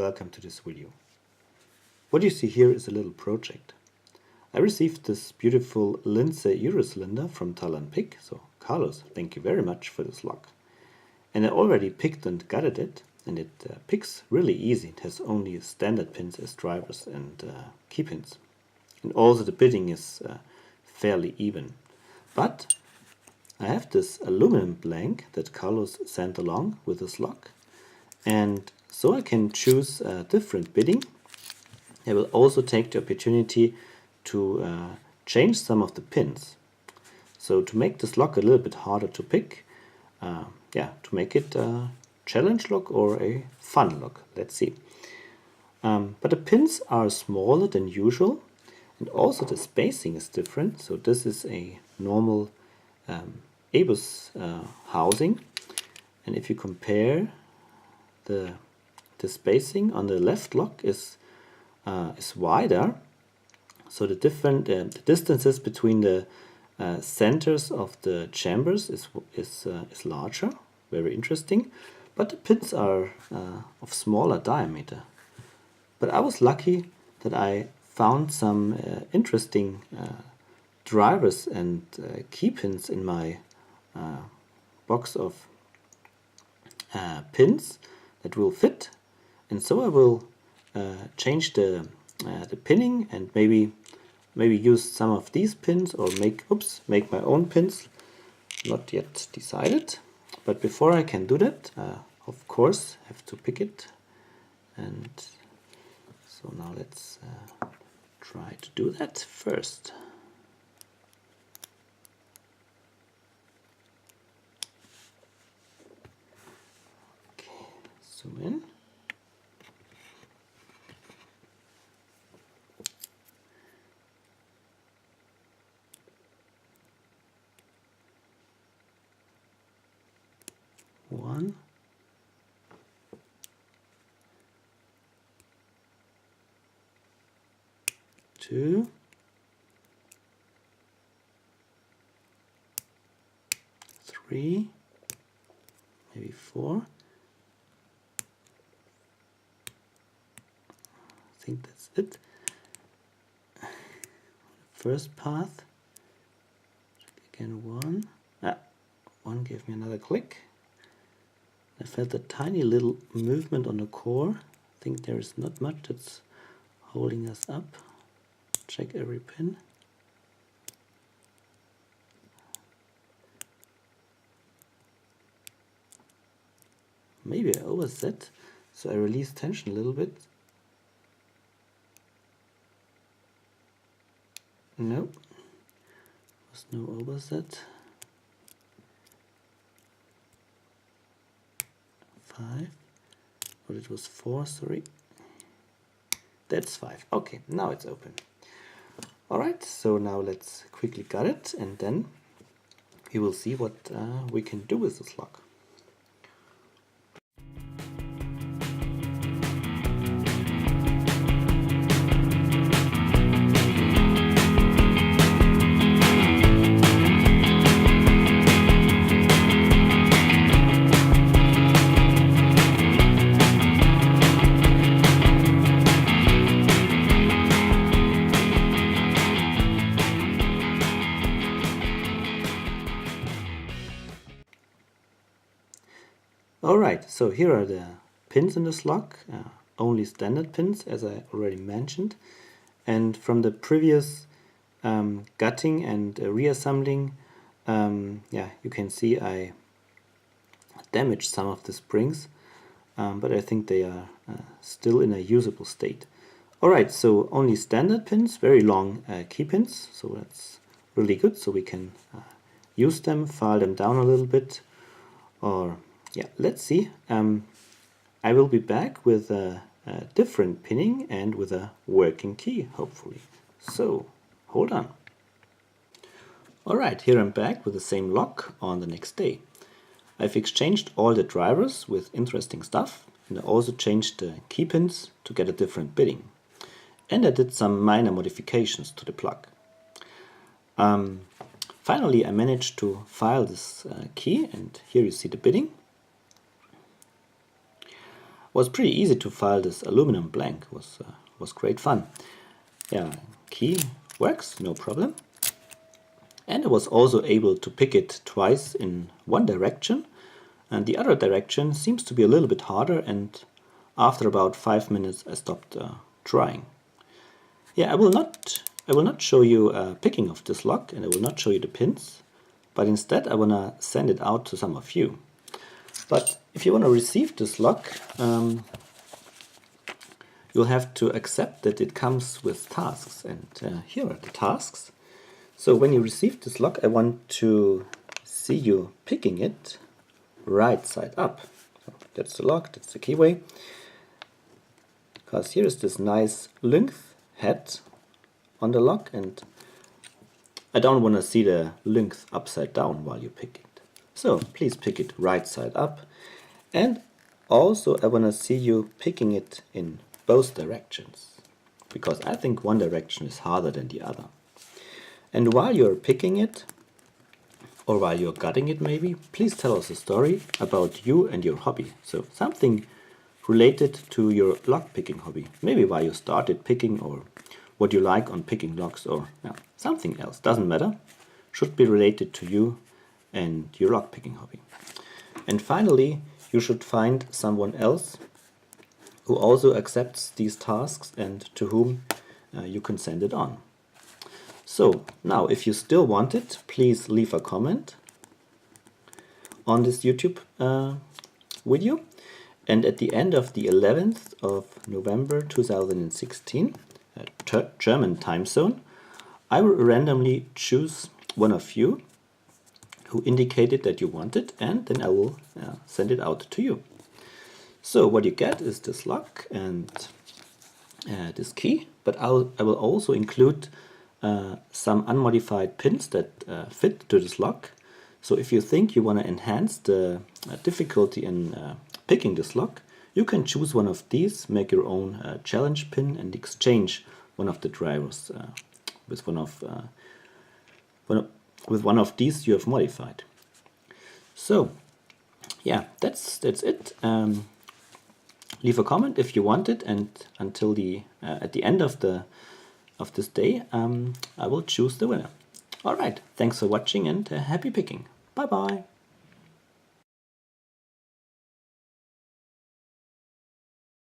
welcome to this video. What you see here is a little project. I received this beautiful Lince Eurocylinder from Tallan Pick, so Carlos, thank you very much for this lock. And I already picked and gutted it, and it picks really easy. It has only standard pins as drivers and key pins. And also the bitting is fairly even. But I have this aluminum blank that Carlos sent along with this lock, and so I can choose a different bitting. I will also take the opportunity to change some of the pins. So to make this lock a little bit harder to pick, to make it a challenge lock or a fun lock, let's see. But the pins are smaller than usual, and also the spacing is different. So this is a normal ABUS housing, and if you compare the spacing on the left lock is wider, so the the distances between the centers of the chambers is larger, very interesting, but the pins are of smaller diameter. But I was lucky that I found some interesting drivers and key pins in my box of pins that will fit, and so I will change the pinning and maybe use some of these pins or make my own pins. Not yet decided, but before I can do that, of course I have to pick it, and so now let's try to do that first. Okay, zoom in. One, two, three, maybe four. I think that's it. First path. Again, one gave me another click. I felt a tiny little movement on the core. I think there is not much that's holding us up. Check every pin. Maybe I overset, so I release tension a little bit. Nope, there's no overset. 5, but it was 4, sorry. That's 5. Okay, now it's open. Alright, so now let's quickly gut it, and then we will see what we can do with this lock. Alright, so here are the pins in this lock, only standard pins as I already mentioned, and from the previous gutting and reassembling, you can see I damaged some of the springs, but I think they are still in a usable state. Alright, so only standard pins, very long key pins, so that's really good, so we can use them, file them down a little bit, or let's see. I will be back with a different pinning and with a working key, hopefully. So, hold on. Alright, here I'm back with the same lock on the next day. I've exchanged all the drivers with interesting stuff, and I also changed the key pins to get a different bitting. And I did some minor modifications to the plug. Finally, I managed to file this key, and here you see the bitting. Was pretty easy to file this aluminum blank. Was great fun. Yeah, key works, no problem. And I was also able to pick it twice in one direction, and the other direction seems to be a little bit harder, and after about 5 minutes I stopped trying. Yeah, I will not show you picking of this lock, and I will not show you the pins, but instead I want to send it out to some of you. But if you want to receive this lock, you'll have to accept that it comes with tasks, and here are the tasks. So when you receive this lock, I want to see you picking it right side up. So that's the lock, that's the keyway. Because here is this nice Lince head on the lock, and I don't want to see the Lince upside down while you pick it. So please pick it right side up. And also I want to see you picking it in both directions, because I think one direction is harder than the other. And while you're picking it, or while you're gutting it maybe, please tell us a story about you and your hobby. So something related to your lock picking hobby. Maybe why you started picking, or what you like on picking locks, or something else. Doesn't matter. Should be related to you and your lock picking hobby. And finally, you should find someone else who also accepts these tasks and to whom you can send it on. So now, if you still want it, please leave a comment on this YouTube video. And at the end of the 11th of November 2016, German time zone, I will randomly choose one of you who indicated that you want it, and then I will send it out to you. So what you get is this lock and this key, but I will also include some unmodified pins that fit to this lock. So if you think you want to enhance the difficulty in picking this lock, you can choose one of these, make your own challenge pin, and exchange one of the drivers with one of these you have modified. So yeah, that's it. Leave a comment if you want it, and until the at the end of this day, I will choose the winner. All right, thanks for watching, and happy picking. Bye bye.